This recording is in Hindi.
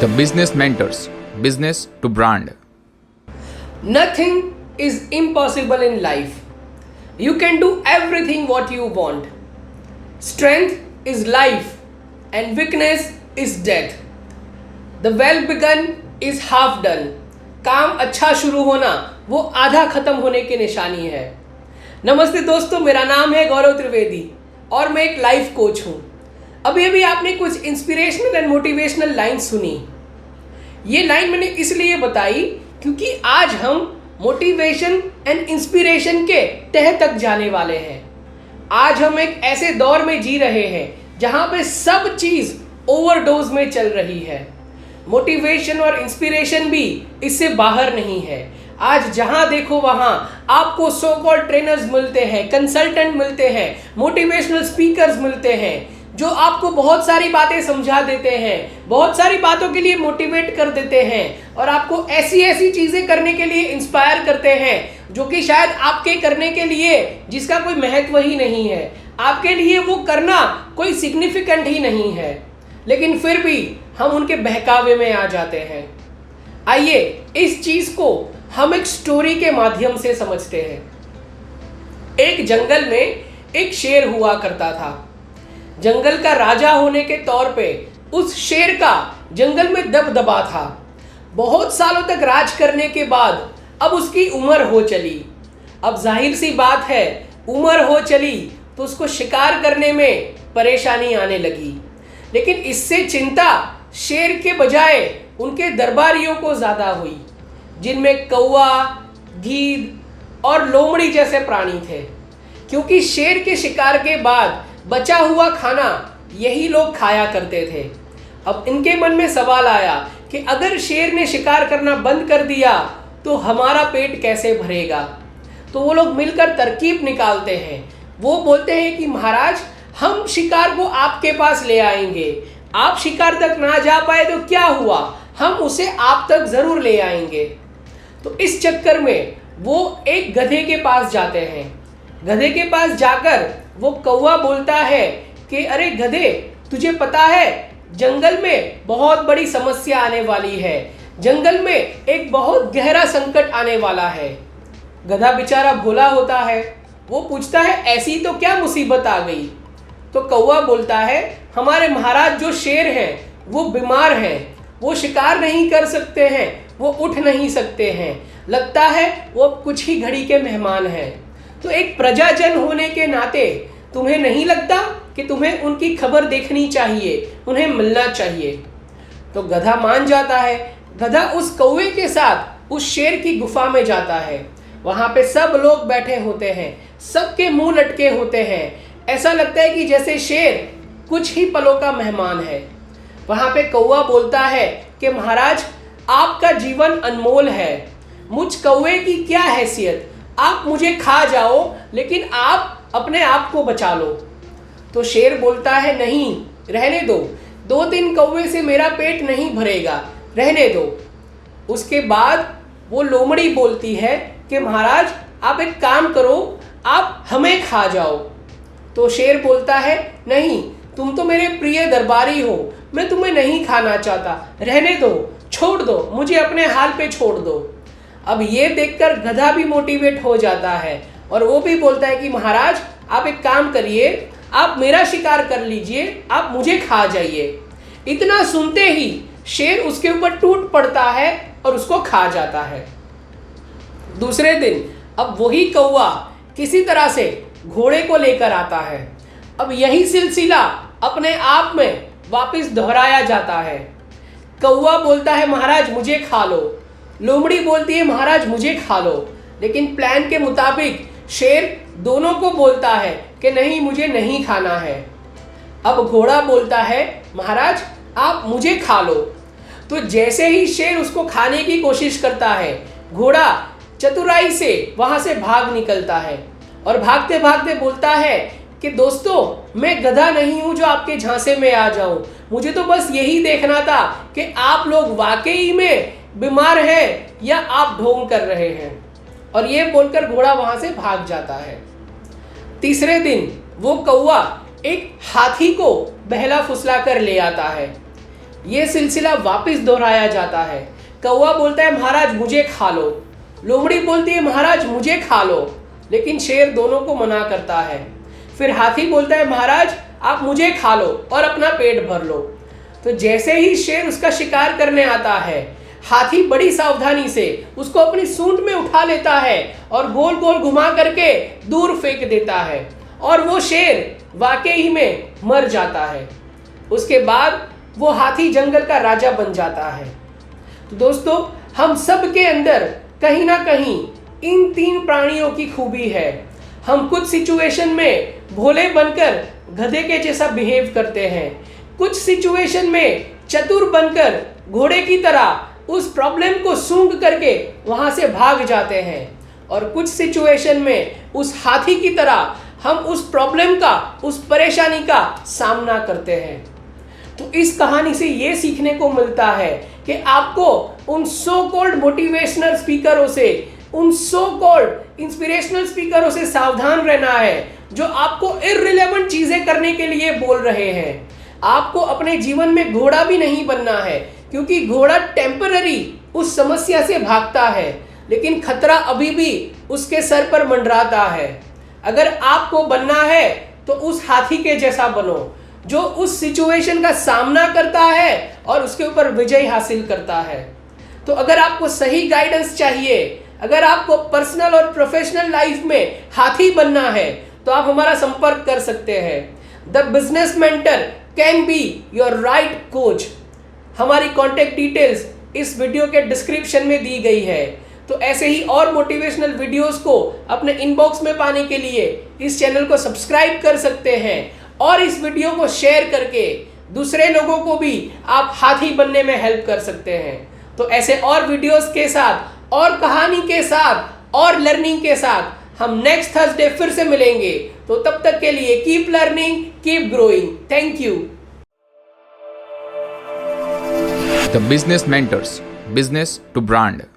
The Business Mentors, Business to Brand. Nothing is impossible in life. You can do everything what you want. Strength is life and weakness is death. The well begun is half done. काम अच्छा शुरू होना वो आधा खत्म होने की निशानी है। नमस्ते दोस्तों, मेरा नाम है गौरव त्रिवेदी और मैं एक लाइफ कोच हूँ। अभी अभी आपने कुछ इंस्पिरेशनल एंड मोटिवेशनल लाइन सुनी। ये लाइन मैंने इसलिए बताई क्योंकि आज हम मोटिवेशन एंड इंस्पिरेशन के तह तक जाने वाले हैं। आज हम एक ऐसे दौर में जी रहे हैं जहाँ पे सब चीज़ ओवरडोज में चल रही है। मोटिवेशन और इंस्पिरेशन भी इससे बाहर नहीं है। आज जहां देखो वहां आपको सो कॉल्ड ट्रेनर्स मिलते हैं, कंसल्टेंट मिलते हैं, मोटिवेशनल स्पीकर्स मिलते हैं जो आपको बहुत सारी बातें समझा देते हैं, बहुत सारी बातों के लिए मोटिवेट कर देते हैं और आपको ऐसी ऐसी चीजें करने के लिए इंस्पायर करते हैं जो कि शायद आपके करने के लिए जिसका कोई महत्व ही नहीं है, आपके लिए वो करना कोई सिग्निफिकेंट ही नहीं है, लेकिन फिर भी हम उनके बहकावे में आ जाते हैं। आइए इस चीज को हम एक स्टोरी के माध्यम से समझते हैं। एक जंगल में एक शेर हुआ करता था। जंगल का राजा होने के तौर पे उस शेर का जंगल में दबदबा था। बहुत सालों तक राज करने के बाद अब उसकी उम्र हो चली। अब जाहिर सी बात है, उम्र हो चली तो उसको शिकार करने में परेशानी आने लगी। लेकिन इससे चिंता शेर के बजाय उनके दरबारियों को ज़्यादा हुई, जिनमें कौवा, गीद और लोमड़ी जैसे प्राणी थे, क्योंकि शेर के शिकार के बाद बचा हुआ खाना यही लोग खाया करते थे। अब इनके मन में सवाल आया कि अगर शेर ने शिकार करना बंद कर दिया तो हमारा पेट कैसे भरेगा। तो वो लोग मिलकर तरकीब निकालते हैं। वो बोलते हैं कि महाराज, हम शिकार को आपके पास ले आएंगे। आप शिकार तक ना जा पाए तो क्या हुआ, हम उसे आप तक जरूर ले आएंगे। तो इस चक्कर में वो एक गधे के पास जाते हैं। गधे के पास जाकर वो कौवा बोलता है कि अरे गधे, तुझे पता है जंगल में बहुत बड़ी समस्या आने वाली है, जंगल में एक बहुत गहरा संकट आने वाला है। गधा बेचारा भोला होता है, वो पूछता है ऐसी तो क्या मुसीबत आ गई। तो कौवा बोलता है हमारे महाराज जो शेर हैं वो बीमार हैं, वो शिकार नहीं कर सकते हैं, वो उठ नहीं सकते हैं, लगता है वो कुछ ही घड़ी के मेहमान हैं। तो एक प्रजाजन होने के नाते तुम्हें नहीं लगता कि तुम्हें उनकी खबर देखनी चाहिए, उन्हें मिलना चाहिए। तो गधा मान जाता है। गधा उस कौवे के साथ उस शेर की गुफा में जाता है। वहाँ पे सब लोग बैठे होते हैं, सबके मुंह लटके होते हैं। ऐसा लगता है कि जैसे शेर कुछ ही पलों का मेहमान है। वहाँ पे कौवा बोलता है कि महाराज, आपका जीवन अनमोल है, मुझ कौवे की क्या हैसियत, आप मुझे खा जाओ लेकिन आप अपने आप को बचा लो। तो शेर बोलता है नहीं, रहने दो, 2-3 कौवे से मेरा पेट नहीं भरेगा, रहने दो। उसके बाद वो लोमड़ी बोलती है कि महाराज आप एक काम करो, आप हमें खा जाओ। तो शेर बोलता है नहीं, तुम तो मेरे प्रिय दरबारी हो, मैं तुम्हें नहीं खाना चाहता, रहने दो, छोड़ दो, मुझे अपने हाल पे छोड़ दो। अब ये देखकर गधा भी मोटिवेट हो जाता है और वो भी बोलता है कि महाराज आप एक काम करिए, आप मेरा शिकार कर लीजिए, आप मुझे खा जाइए। इतना सुनते ही शेर उसके ऊपर टूट पड़ता है और उसको खा जाता है। दूसरे दिन अब वही कौवा किसी तरह से घोड़े को लेकर आता है। अब यही सिलसिला अपने आप में वापस दोहराया जाता है। कौवा बोलता है महाराज मुझे खा लो, लोमड़ी बोलती है महाराज मुझे खा लो। लेकिन प्लान के मुताबिक शेर दोनों को बोलता है कि नहीं, मुझे नहीं खाना है। अब घोड़ा बोलता है महाराज आप मुझे खा लो। तो जैसे ही शेर उसको खाने की कोशिश करता है, घोड़ा चतुराई से वहां से भाग निकलता है और भागते भागते बोलता है कि दोस्तों, मैं गधा नहीं हूं जो आपके झांसे में आ जाऊं, मुझे तो बस यही देखना था कि आप लोग वाकई में बीमार हैं या आप ढोंग कर रहे हैं। और ये बोलकर घोड़ा वहां से भाग जाता है। तीसरे दिन वो कौवा एक हाथी को बहला फुसला कर ले आता है। ये सिलसिला वापस दोहराया जाता है। कौवा बोलता है महाराज मुझे खा लो, लोमड़ी बोलती है महाराज मुझे खा लो, लेकिन शेर दोनों को मना करता है। फिर हाथी बोलता है महाराज आप मुझे खा लो और अपना पेट भर लो। तो जैसे ही शेर उसका शिकार करने आता है, हाथी बड़ी सावधानी से उसको अपनी सूंड में उठा लेता है और गोल गोल घुमा करके दूर फेंक देता है और वो शेर वाकई ही में मर जाता है। उसके बाद वो हाथी जंगल का राजा बन जाता है। तो दोस्तों, हम सब के अंदर कहीं ना कहीं इन 3 प्राणियों की खूबी है। हम कुछ सिचुएशन में भोले बनकर गधे के जैसा बिहेव करते हैं, कुछ सिचुएशन में चतुर बनकर घोड़े की तरह उस प्रॉब्लम को सूंघ करके वहां से भाग जाते हैं, और कुछ सिचुएशन में उस हाथी की तरह हम उस प्रॉब्लम का, उस परेशानी का सामना करते हैं। तो इस कहानी से ये सीखने को मिलता है कि आपको उन सो कॉल्ड मोटिवेशनल स्पीकरों से, उन सो कॉल्ड इंस्पिरेशनल स्पीकरों से सावधान रहना है जो आपको इररिलेवेंट चीजें करने के लिए बोल रहे हैं। आपको अपने जीवन में घोड़ा भी नहीं बनना है, क्योंकि घोड़ा टेम्पररी उस समस्या से भागता है, लेकिन खतरा अभी भी उसके सर पर मंडराता है। अगर आपको बनना है तो उस हाथी के जैसा बनो जो उस सिचुएशन का सामना करता है और उसके ऊपर विजय हासिल करता है। तो अगर आपको सही गाइडेंस चाहिए, अगर आपको पर्सनल और प्रोफेशनल लाइफ में हाथी बनना है, तो आप हमारा संपर्क कर सकते हैं। The business mentor can be your right coach. हमारी कॉन्टेक्ट डिटेल्स इस वीडियो के डिस्क्रिप्शन में दी गई है। तो ऐसे ही और मोटिवेशनल वीडियोस को अपने इनबॉक्स में पाने के लिए इस चैनल को सब्सक्राइब कर सकते हैं, और इस वीडियो को शेयर करके दूसरे लोगों को भी आप हाथी बनने में हेल्प कर सकते हैं। तो ऐसे और वीडियोस के साथ, और कहानी के साथ, और लर्निंग के साथ हम नेक्स्ट थर्सडे फिर से मिलेंगे। तो तब तक के लिए keep learning, keep growing. Thank you. The Business Mentors, Business to Brand.